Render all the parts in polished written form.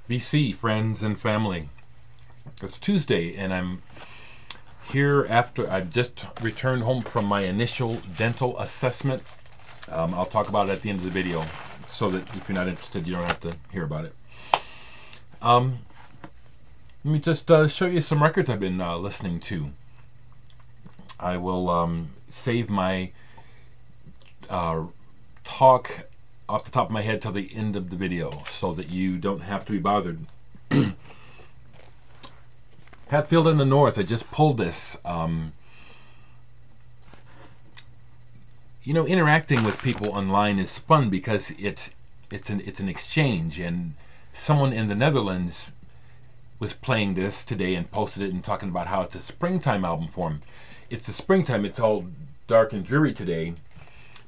VC, friends and family. It's Tuesday and I'm here after I've just returned home from my initial dental assessment. I'll talk about it at the end of the video so that if you're not interested, you don't have to hear about it. Let me just show you some records I've been listening to. I will save my talk off the top of my head till the end of the video so that you don't have to be bothered. Hatfield in the North, I just pulled this. You know, interacting with people online is fun because it's an exchange, and someone in the Netherlands was playing this today and posted it and talking about how it's a springtime album for him. It's a springtime, it's all dark and dreary today,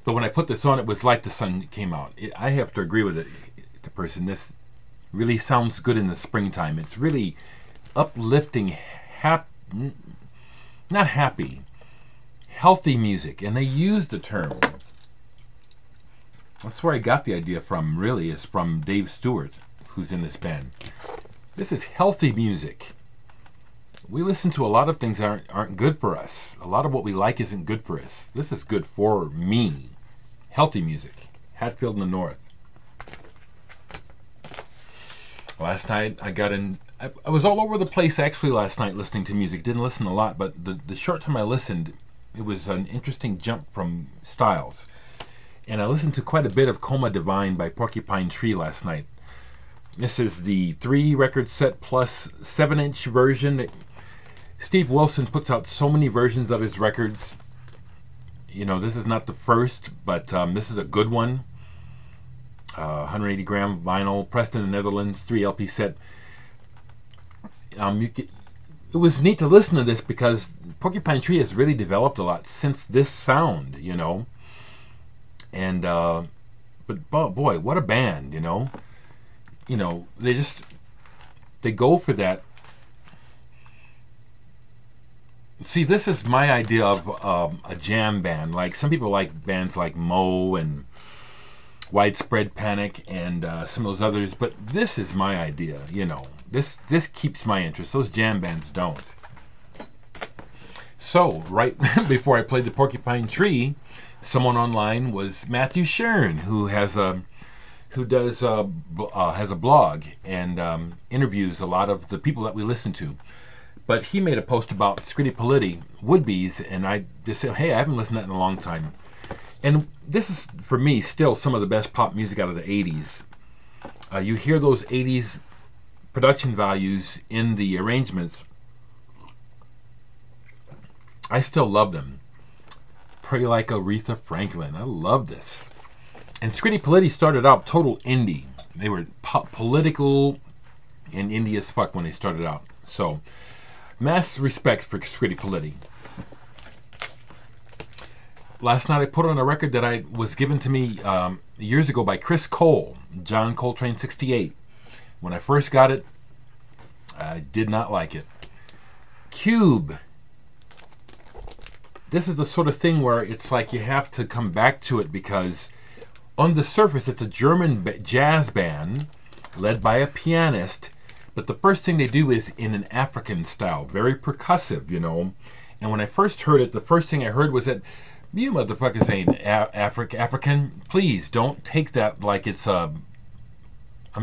but when I put this on, it was like the sun came out. I have to agree with it, the person. This really sounds good in the springtime. It's really uplifting, not happy, healthy music, and they use the term. That's where I got the idea from, really, is from Dave Stewart, who's in this band. This is healthy music. We listen to a lot of things that aren't good for us. A lot of what we like isn't good for us. This is good for me. Healthy music. Hatfield in the North. Last night I got in. I was all over the place actually last night listening to music. Didn't listen a lot, but the short time I listened, it was an interesting jump from styles. And I listened to quite a bit of Coma Divine by Porcupine Tree last night. This is the 3-record set plus 7-inch version. Steve Wilson puts out so many versions of his records. You know, this is not the first, but this is a good one. 180 gram vinyl, pressed in the Netherlands, 3 LP set. It was neat to listen to this because Porcupine Tree has really developed a lot since this sound, you know. And but boy, what a band, you know. You know, they go for that. See, this is my idea of a jam band. Like, some people like bands like Moe and Widespread Panic and some of those others, but this is my idea, you know. This keeps my interest. Those jam bands don't. So, right before I played the Porcupine Tree, someone online was Matthew Shern, who has a blog and interviews a lot of the people that we listen to. But he made a post about Scritti Politti, Would-Be's, and I just said, hey, I haven't listened to that in a long time. And this is, for me, still some of the best pop music out of the 80s. You hear those 80s production values in the arrangements. I still love them. Pray Like Aretha Franklin. I love this. And Scritti Politti started out total indie. They were political and indie as fuck when they started out. So, mass respect for Scritti Politti. Last night I put on a record that was given to me years ago by Chris Cole, John Coltrane 68. When I first got it, I did not like it. Cube. This is the sort of thing where it's like you have to come back to it because on the surface it's a German jazz band led by a pianist, but the first thing they do is in an African style, very percussive, you know. And when I first heard it, the first thing I heard was that, you motherfuckers ain't African. Please don't take that like it's I'm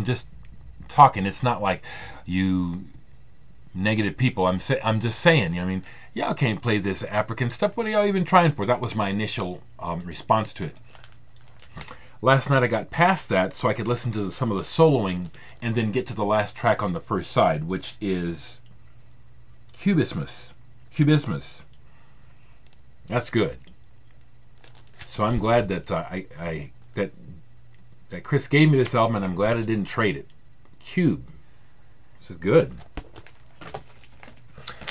just talking. It's not like you negative people. I'm just saying. I mean, y'all can't play this African stuff. What are y'all even trying for? That was my initial response to it. Last night I got past that so I could listen to some of the soloing and then get to the last track on the first side, which is Cubismus. Cubismus. That's good. So I'm glad that that Chris gave me this album, and I'm glad I didn't trade it. Cube. This is good.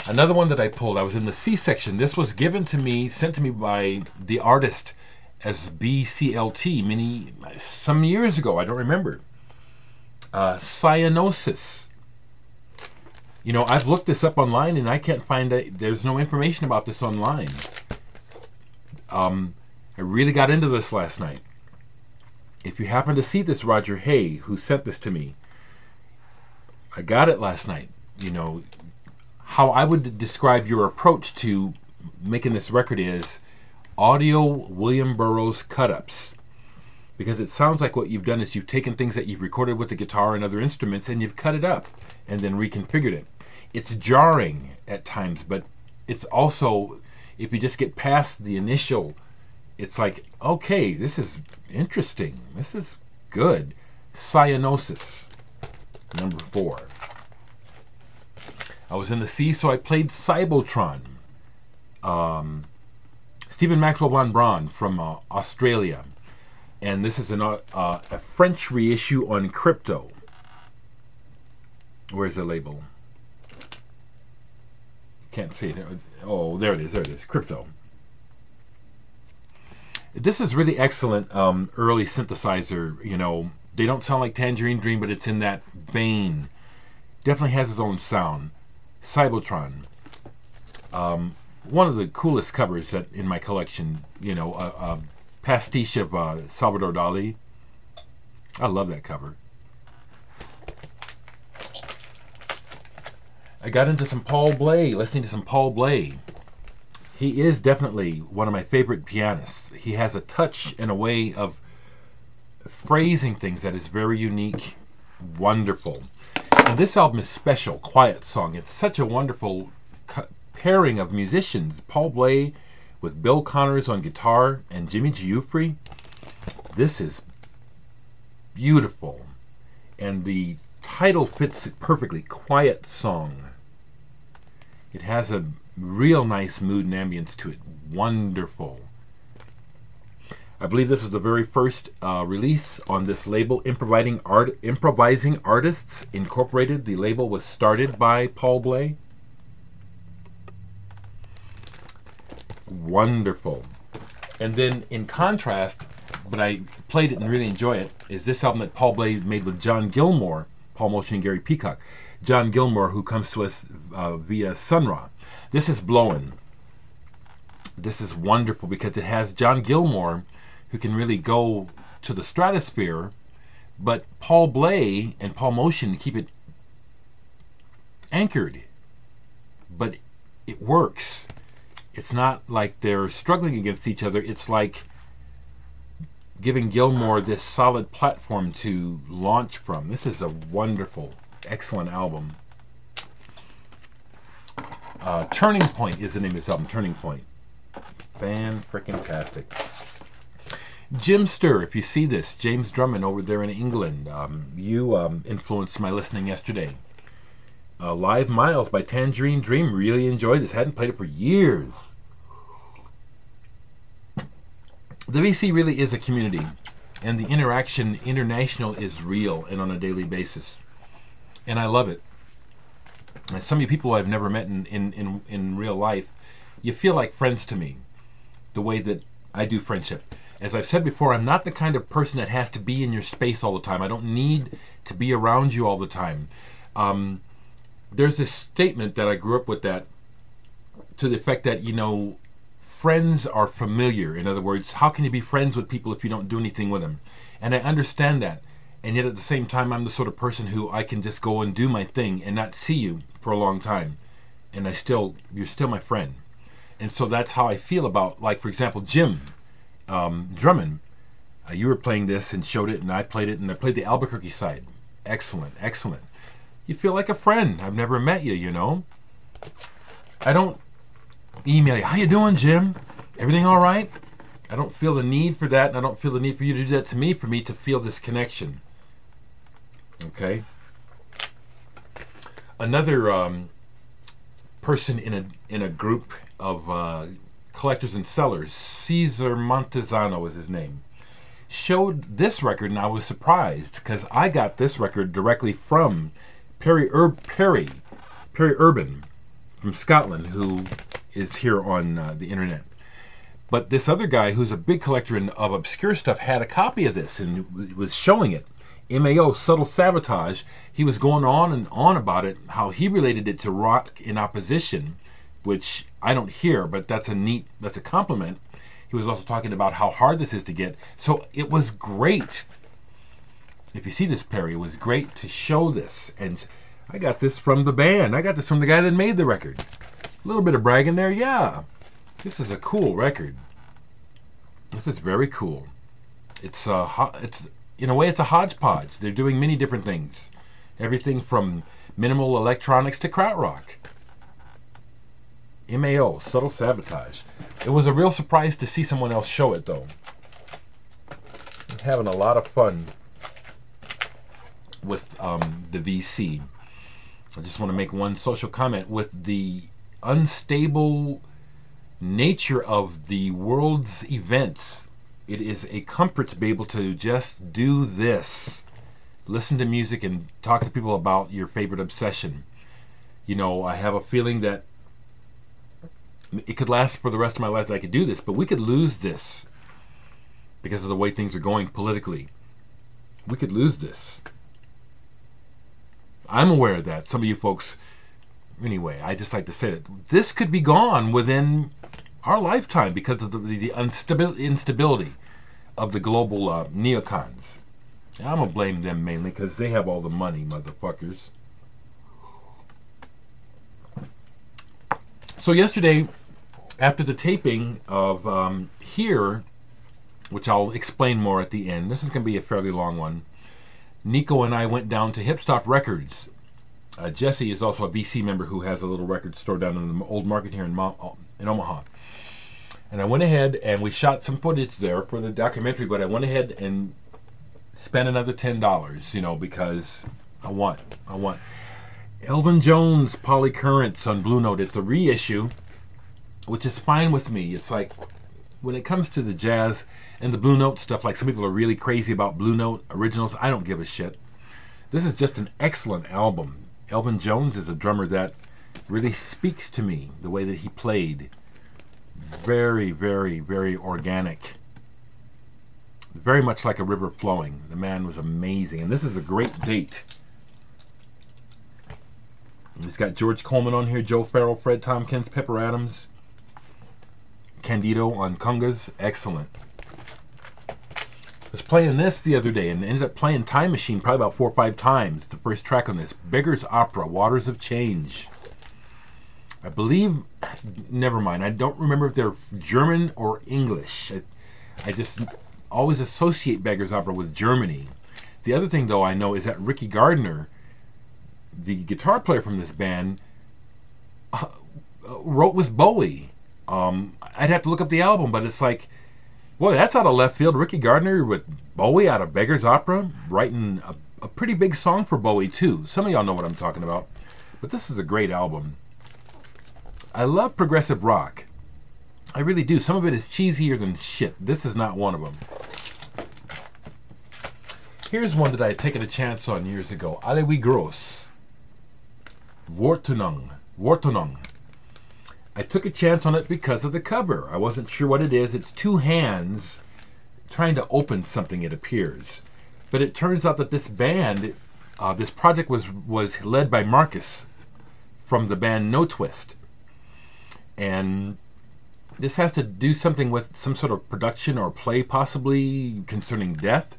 Another one that I pulled, I was in the C section. This was given to me, sent to me by the artist as BCLT some years ago. I don't remember. Cyanosis. You know, I've looked this up online and I can't find it. There's no information about this online. I really got into this last night. If you happen to see this, Roger Hay, who sent this to me, I got it last night. You know, how I would describe your approach to making this record is audio William Burroughs cut-ups. Because it sounds like what you've done is you've taken things that you've recorded with the guitar and other instruments and you've cut it up and then reconfigured it. It's jarring at times, but it's also, if you just get past the initial, it's like, okay, this is interesting. This is good. Cyanosis, number 4. I was in the sea, so I played Cybotron. Stephen Maxwell Von Braun from Australia. And this is a French reissue on Crypto. Where's the label? Can't see it. Oh, there it is. There it is. Crypto. This is really excellent early synthesizer. You know, they don't sound like Tangerine Dream, but it's in that vein. Definitely has its own sound. Cybotron. One of the coolest covers that in my collection. You know, a pastiche of Salvador Dali. I love that cover. I got into some Paul Bley, listening to some Paul Bley. He is definitely one of my favorite pianists. He has a touch and a way of phrasing things that is very unique, wonderful. And this album is special, Quiet Song. It's such a wonderful pairing of musicians. Paul Bley with Bill Connors on guitar and Jimmy Giuffre. This is beautiful. And the title fits it perfectly, Quiet Song. It has a real nice mood and ambience to it. Wonderful. I believe this was the very first release on this label, Improvising Artists Incorporated. The label was started by Paul Bley. Wonderful. And then in contrast, but I played it and really enjoy it, is this album that Paul Bley made with John Gilmore, Paul Motion and Gary Peacock. John Gilmore, who comes to us via Sun Ra. This is Blowin'. This is wonderful because it has John Gilmore, who can really go to the stratosphere, but Paul Bley and Paul Motion keep it anchored. But it works. It's not like they're struggling against each other. It's like giving Gilmore this solid platform to launch from. This is a wonderful, excellent album. Turning Point is the name of this album, Turning Point. Fan-frickin-tastic. Jimster, if you see this, James Drummond over there in England, you influenced my listening yesterday. Live Miles by Tangerine Dream, really enjoyed this. Hadn't played it for years. The VC really is a community, and the interaction international is real and on a daily basis. And I love it. And some of you people I've never met in real life, you feel like friends to me, the way that I do friendship. As I've said before, I'm not the kind of person that has to be in your space all the time. I don't need to be around you all the time. There's this statement that I grew up with that, to the effect that, you know, friends are familiar. In other words, how can you be friends with people if you don't do anything with them? And I understand that. And yet at the same time, I'm the sort of person who I can just go and do my thing and not see you for a long time. And you're still my friend. And so that's how I feel about, like, for example, Jim Drummond. You were playing this and showed it, and I played it, and I played the Albuquerque side. Excellent, excellent. You feel like a friend. I've never met you, you know. I don't email you, how you doing, Jim? Everything all right? I don't feel the need for that, and I don't feel the need for you to do that to me, for me to feel this connection. Okay? Another person in a group of collectors and sellers, Cesar Montezano is his name, showed this record, and I was surprised because I got this record directly from Perry Urban from Scotland, who is here on the internet. But this other guy, who's a big collector of obscure stuff, had a copy of this and was showing it. MAO, Subtle Sabotage. He was going on and on about it, how he related it to Rock in Opposition, which I don't hear, but that's a compliment. He was also talking about how hard this is to get. So it was great. If you see this, Perry, it was great to show this. And I got this from the band. I got this from the guy that made the record. A little bit of bragging there, yeah. This is a cool record. This is very cool. It's in a way it's a hodgepodge. They're doing many different things. Everything from minimal electronics to krautrock. MAO, Subtle Sabotage. It was a real surprise to see someone else show it, though. I'm having a lot of fun with the VC. I just want to make one social comment. With the unstable nature of the world's events, it is a comfort to be able to just do this. Listen to music and talk to people about your favorite obsession. You know, I have a feeling that it could last for the rest of my life that I could do this, but we could lose this because of the way things are going politically. We could lose this. I'm aware of that. Some of you folks, anyway, I just like to say that this could be gone within our lifetime because of the instability of the global neocons. I'm going to blame them mainly because they have all the money, motherfuckers. So yesterday, after the taping of Here, which I'll explain more at the end, this is going to be a fairly long one, Nico and I went down to Hip Stop Records. Jesse is also a VC member who has a little record store down in the old market here in Omaha. And I went ahead and we shot some footage there for the documentary, but I went ahead and spent another $10, you know, because I want. Elvin Jones, Polycurrents on Blue Note. It's a reissue, which is fine with me. It's like, when it comes to the jazz and the Blue Note stuff, like some people are really crazy about Blue Note originals, I don't give a shit. This is just an excellent album. Elvin Jones is a drummer that really speaks to me, the way that he played. Very, very, very organic. Very much like a river flowing. The man was amazing. And this is a great date. He's got George Coleman on here, Joe Farrell, Fred Tompkins, Pepper Adams, Candido on congas. Excellent. I was playing this the other day and ended up playing Time Machine probably about 4 or 5 times. The first track on this, Beggar's Opera, Waters of Change. I believe, never mind, I don't remember if they're German or English. I just always associate Beggar's Opera with Germany. The other thing, though, I know is that Ricky Gardner, the guitar player from this band, wrote with Bowie. I'd have to look up the album, but it's like, boy, that's out of left field. Ricky Gardner with Bowie out of Beggar's Opera, writing a pretty big song for Bowie, too. Some of y'all know what I'm talking about. But this is a great album. I love progressive rock. I really do. Some of it is cheesier than shit. This is not one of them. Here's one that I had taken a chance on years ago. Alle wie groß. Wortenung. I took a chance on it because of the cover. I wasn't sure what it is. It's 2 hands trying to open something, it appears. But it turns out that this band, this project was led by Marcus from the band No Twist. And this has to do something with some sort of production or play, possibly concerning death.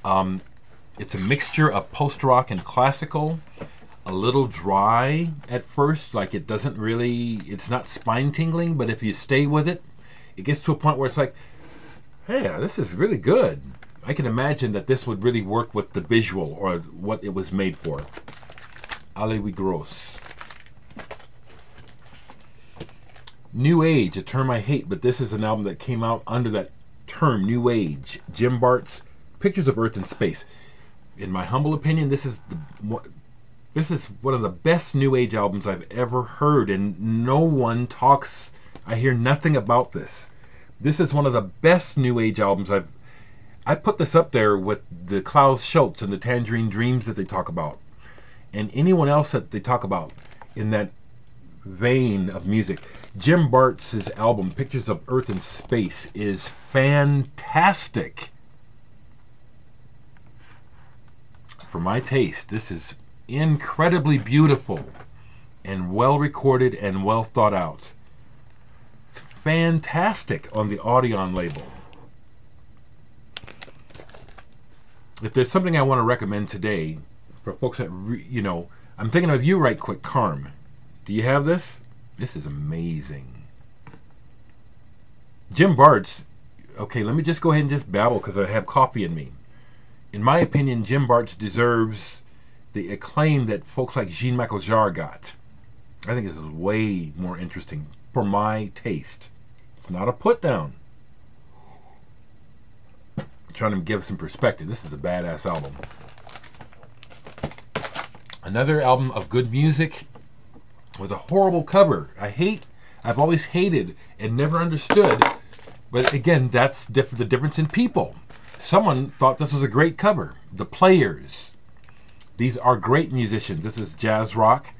It's a mixture of post-rock and classical. A little dry at first, like it doesn't really, it's not spine-tingling, but if you stay with it, it gets to a point where it's like, hey, this is really good. I can imagine that this would really work with the visual or what it was made for. Alle wie groß. New Age, a term I hate, but this is an album that came out under that term, New Age. Jim Bart's Pictures of Earth and Space. In my humble opinion, this is one of the best New Age albums I've ever heard, and no one talks. I hear nothing about this. This is one of the best New Age albums I put this up there with the Klaus Schultz and the Tangerine Dreams that they talk about, and anyone else that they talk about in that vein of music. Jim Bart's album, Pictures of Earth and Space, is fantastic. For my taste, this is incredibly beautiful and well recorded and well thought out. It's fantastic on the Audion label. If there's something I want to recommend today for folks that I'm thinking of you right quick, Carm. Do you have this? This is amazing. Jim Bartz. Okay, let me just go ahead and just babble because I have coffee in me. In my opinion, Jim Bartz deserves the acclaim that folks like Jean-Michel Jarre got. I think this is way more interesting for my taste. It's not a put down. I'm trying to give some perspective. This is a badass album. Another album of good music with a horrible cover. I've always hated and never understood. But again, that's the difference in people. Someone thought this was a great cover. The Players. These are great musicians. This is jazz rock.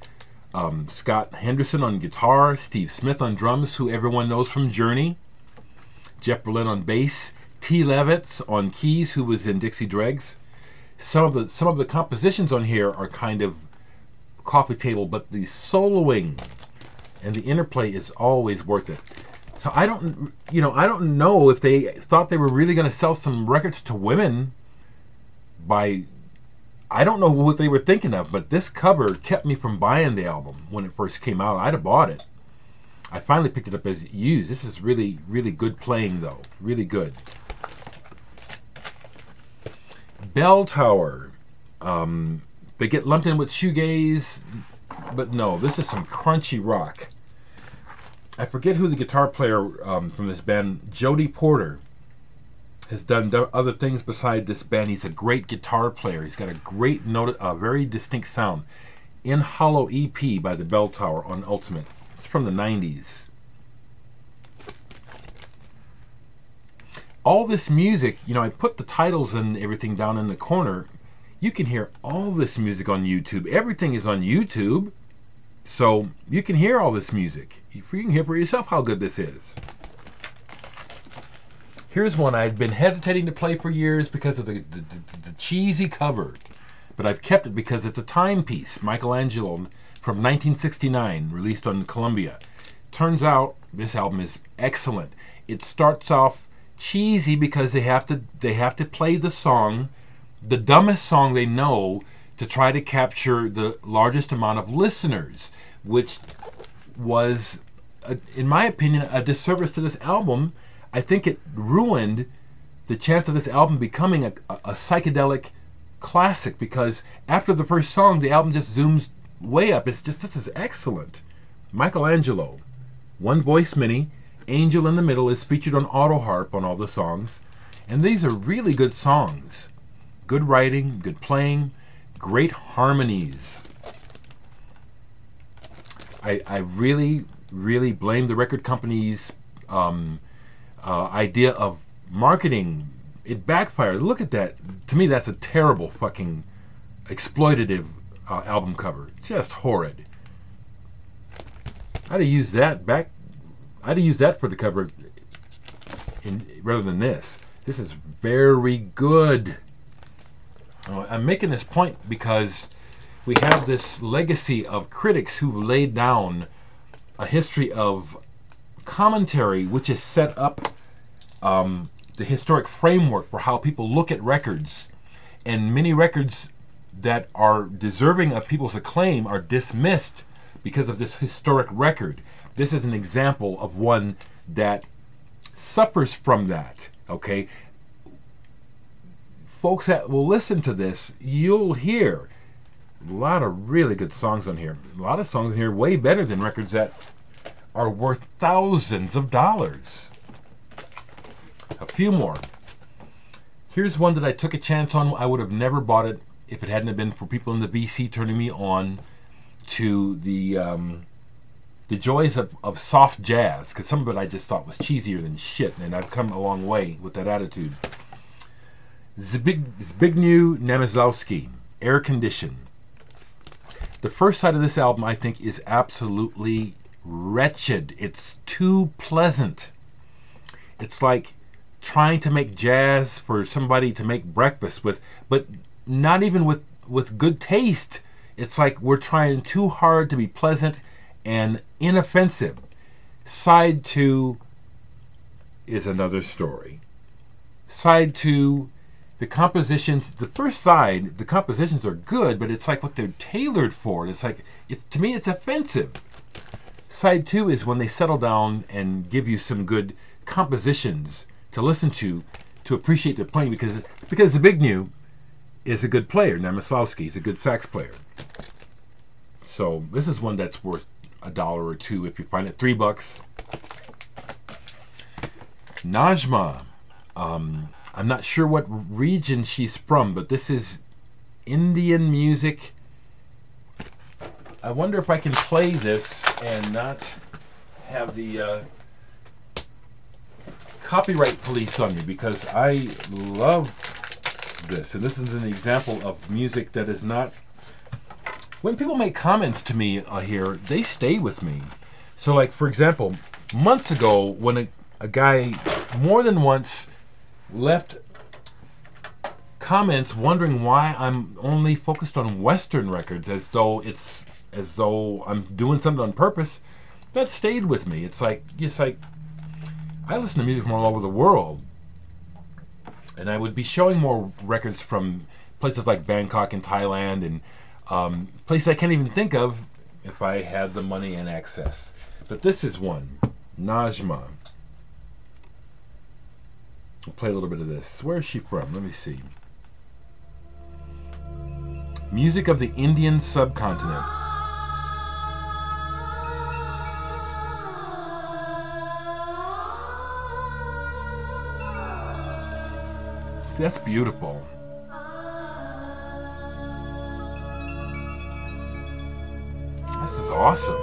Scott Henderson on guitar, Steve Smith on drums, who everyone knows from Journey, Jeff Berlin on bass, T. Levitz on keys, who was in Dixie Dregs. Some of the compositions on here are kind of coffee table, but the soloing and the interplay is always worth it. So I don't know if they thought they were really going to sell some records to women by, I don't know what they were thinking of, but this cover kept me from buying the album when it first came out. I'd have bought it. I finally picked it up as used. This is really, really good playing, though. Really good. Bell Tower. They get lumped in with shoegaze, but no, this is some crunchy rock. I forget who the guitar player from this band, Jody Porter, has done other things beside this band. He's a great guitar player. He's got a great note, a very distinct sound. In Hollow EP by the Bell Tower on Ultimate. It's from the 90s. All this music, I put the titles and everything down in the corner. You can hear all this music on YouTube. Everything is on YouTube. So you can hear all this music. You can hear for yourself how good this is. Here's one I'd been hesitating to play for years because of the cheesy cover. But I've kept it because it's a timepiece. Michelangelo from 1969, released on Columbia. Turns out this album is excellent. It starts off cheesy because they have to play the song, the dumbest song they know, to try to capture the largest amount of listeners, which was, in my opinion, a disservice to this album. I think it ruined the chance of this album becoming a psychedelic classic, because after the first song, the album just zooms way up. This is excellent. Michelangelo, one voice mini, Angel in the Middle is featured on auto harp on all the songs, and these are really good songs. Good writing, good playing, great harmonies. I really, really blame the record company's idea of marketing. It backfired. Look at that. To me, that's a terrible fucking exploitative album cover. Just horrid. I'd have used that for the cover rather than this. This is very good. I'm making this point because we have this legacy of critics who laid down a history of commentary which has set up the historic framework for how people look at records. And many records that are deserving of people's acclaim are dismissed because of this historic record. This is an example of one that suffers from that, okay? Folks that will listen to this, you'll hear a lot of really good songs on here. A lot of songs on here way better than records that are worth thousands of dollars. A few more. Here's one that I took a chance on. I would have never bought it if it hadn't been for people in the VC turning me on to the joys of soft jazz, because some of it I just thought was cheesier than shit, and I've come a long way with that attitude. Zbigniew Namazowski, Air Condition. The first side of this album, I think, is absolutely wretched. It's too pleasant. It's like trying to make jazz for somebody to make breakfast with, but not even with good taste. It's like we're trying too hard to be pleasant and inoffensive. Side 2 is another story. Side 2 the compositions, the first side, the compositions are good, but it's like what they're tailored for. It's like, to me, it's offensive. Side 2 is when they settle down and give you some good compositions to listen to appreciate their playing, because the big new is a good player. Namislavsky is a good sax player. So this is one that's worth $1 or $2 if you find it. $3. Najma. I'm not sure what region she's from, but this is Indian music. I wonder if I can play this and not have the copyright police on me, because I love this. And this is an example of music that is not... When people make comments to me here, they stay with me. So like, for example, months ago, when a guy more than once left comments wondering why I'm only focused on Western records, as though I'm doing something on purpose, that stayed with me. It's like I listen to music from all over the world, and I would be showing more records from places like Bangkok and Thailand, and places I can't even think of if I had the money and access. But this is one, Najma. I'll play a little bit of this. Where is she from? Let me see. Music of the Indian subcontinent. See, that's beautiful. This is awesome.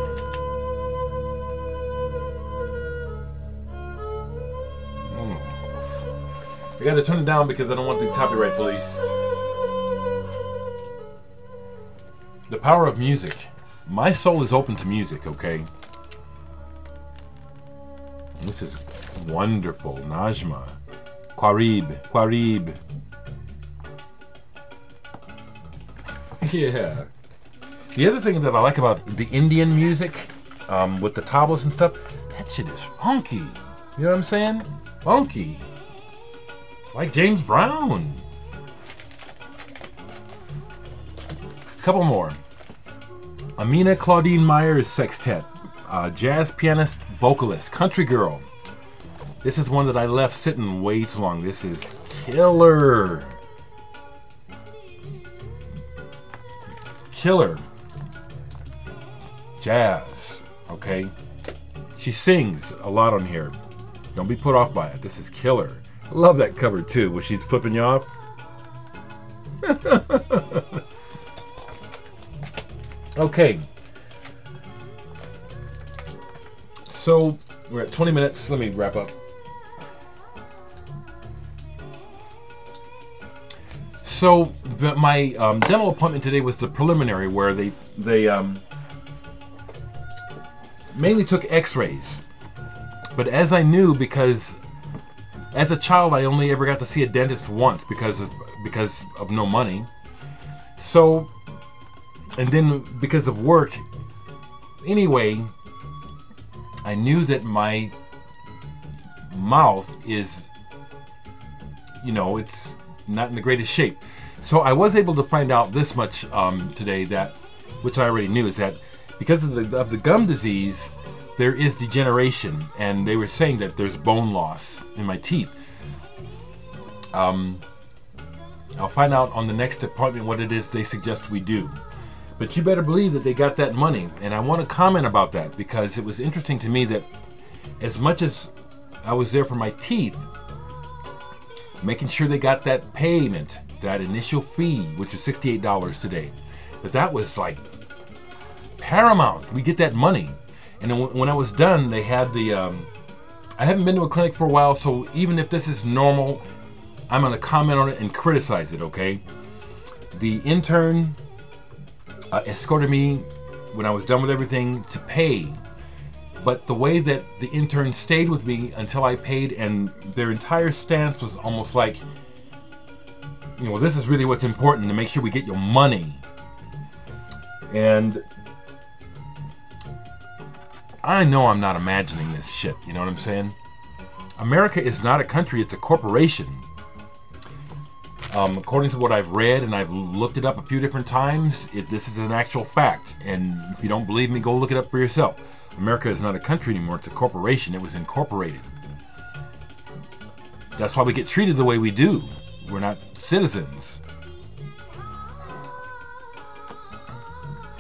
I gotta turn it down because I don't want the copyright police. The power of music. My soul is open to music, okay? This is wonderful. Najma. Quarib. Yeah. The other thing that I like about the Indian music, with the tablas and stuff, that shit is funky. You know what I'm saying? Funky. Like James Brown. Couple more. Amina Claudine Myers Sextet. Jazz pianist, vocalist, country girl. This is one that I left sitting way too long. This is killer. Killer. Jazz. Okay? She sings a lot on here. Don't be put off by it. This is killer. I love that cover too, where she's flipping you off. Okay. So, we're at 20 minutes. Let me wrap up. So, my dental appointment today was the preliminary, where they mainly took x-rays. But as I knew, because as a child I only ever got to see a dentist once because of no money. So, and then because of work, anyway, I knew that my mouth is, it's not in the greatest shape. So I was able to find out this much today, that, which I already knew, is that because of the gum disease, there is degeneration, and they were saying that there's bone loss in my teeth. I'll find out on the next appointment what it is they suggest we do. But you better believe that they got that money, and I want to comment about that because it was interesting to me that as much as I was there for my teeth, making sure they got that payment, that initial fee, which was $68 today, that was like paramount. We get that money. And then when I was done, they had the, I haven't been to a clinic for a while, so even if this is normal, I'm going to comment on it and criticize it, okay? The intern escorted me when I was done with everything to pay. But the way that the intern stayed with me until I paid, and their entire stance was almost like, this is really what's important, to make sure we get your money. And I know I'm not imagining this shit, you know what I'm saying? America is not a country, it's a corporation. According to what I've read, and I've looked it up a few different times, this is an actual fact. And if you don't believe me, go look it up for yourself. America is not a country anymore, it's a corporation. It was incorporated. That's why we get treated the way we do. We're not citizens.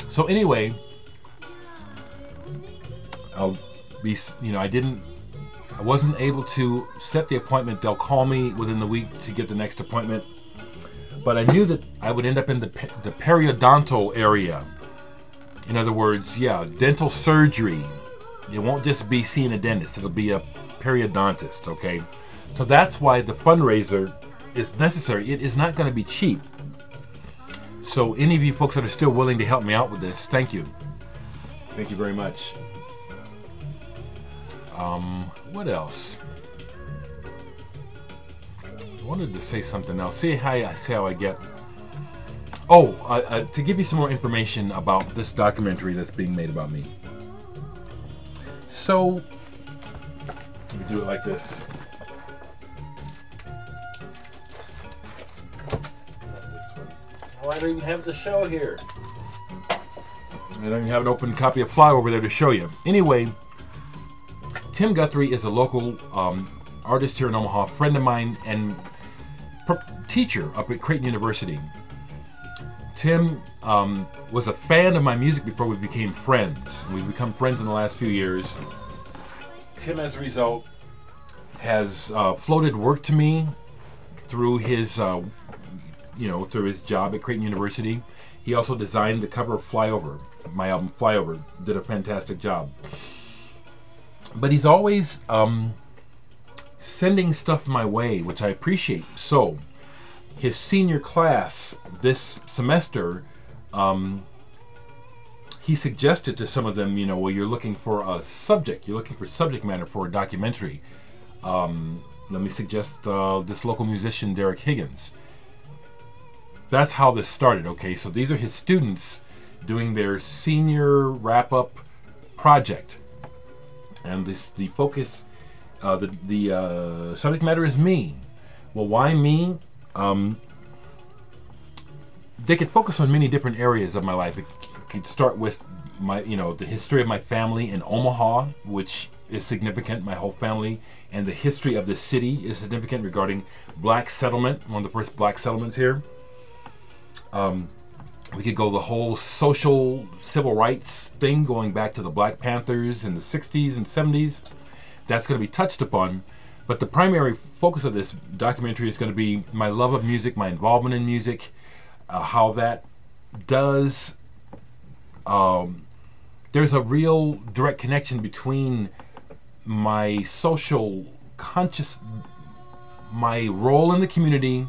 So anyway, I wasn't able to set the appointment. They'll call me within the week to get the next appointment. But I knew that I would end up in the periodontal area. In other words, dental surgery. It won't just be seeing a dentist. It'll be a periodontist, okay? So that's why the fundraiser is necessary. It is not going to be cheap. So any of you folks that are still willing to help me out with this, thank you. Thank you very much. What else? I wanted to say something else. See how I get. Oh, to give you some more information about this documentary that's being made about me. So, let me do it like this. Oh, I don't even have the show here. I don't even have an open copy of Fly over there to show you. Anyway, Tim Guthrie is a local artist here in Omaha, friend of mine, and teacher up at Creighton University. Tim was a fan of my music before we became friends. We've become friends in the last few years. Tim, as a result, has floated work to me through his, through his job at Creighton University. He also designed the cover of Flyover, my album Flyover. Did a fantastic job. But he's always sending stuff my way, which I appreciate. So, his senior class this semester, he suggested to some of them, well, you're looking for a subject. You're looking for subject matter for a documentary. Let me suggest this local musician, Dereck Higgins. That's how this started, okay? So these are his students doing their senior wrap-up project. And the focus, the subject matter is me. Well, why me? They could focus on many different areas of my life. It could start with my, the history of my family in Omaha, which is significant. My whole family and the history of the city is significant regarding black settlement, one of the first black settlements here. We could go the whole social civil rights thing going back to the Black Panthers in the 60s and 70s. That's going to be touched upon. But the primary focus of this documentary is going to be my love of music, my involvement in music, how that does. There's a real direct connection between my social conscious, my role in the community,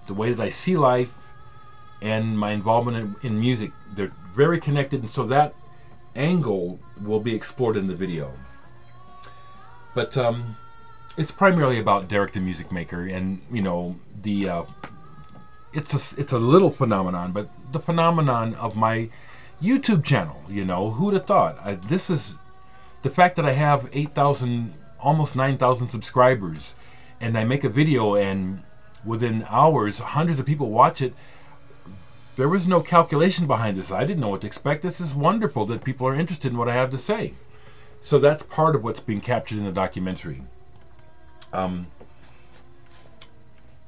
the way that I see life, and my involvement in music. They're very connected, and so that angle will be explored in the video. But it's primarily about Dereck the Music Maker, and it's a little phenomenon, but the phenomenon of my YouTube channel. Who'd have thought? This is the fact that I have 8,000, almost 9,000 subscribers, and I make a video, and within hours, hundreds of people watch it. There was no calculation behind this. I didn't know what to expect. This is wonderful that people are interested in what I have to say. So that's part of what's being captured in the documentary.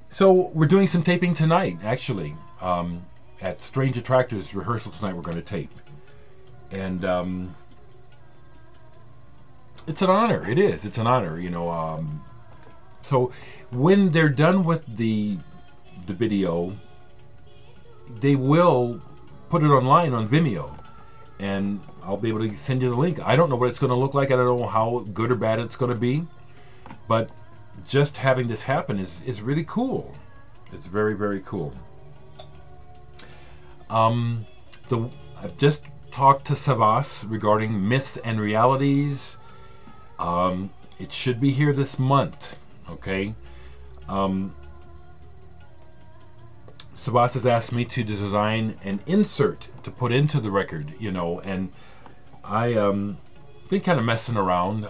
So we're doing some taping tonight, actually. At Strange Attractors rehearsal tonight, we're going to tape. And it's an honor. It is. It's an honor, So when they're done with the video, they will put it online on Vimeo, and I'll be able to send you the link. I don't know what it's going to look like. I don't know how good or bad it's going to be, but just having this happen is really cool. It's very, very cool. I've just talked to Savas regarding Myths and Realities. It should be here this month, okay? Savas has asked me to design an insert to put into the record, and I been kind of messing around.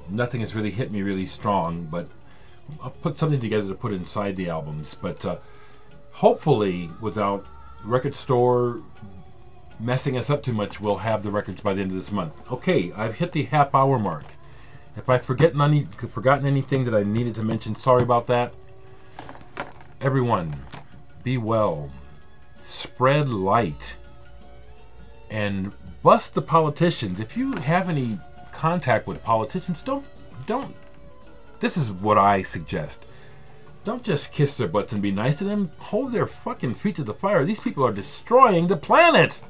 Nothing has really hit me really strong, but I'll put something together to put inside the albums, but hopefully, without record store messing us up too much, we'll have the records by the end of this month. Okay, I've hit the half-hour mark. If I've forgotten anything that I needed to mention, sorry about that. Everyone, be well, spread light, and bust the politicians. If you have any contact with politicians, don't. This is what I suggest. Don't just kiss their butts and be nice to them. Hold their fucking feet to the fire. These people are destroying the planet.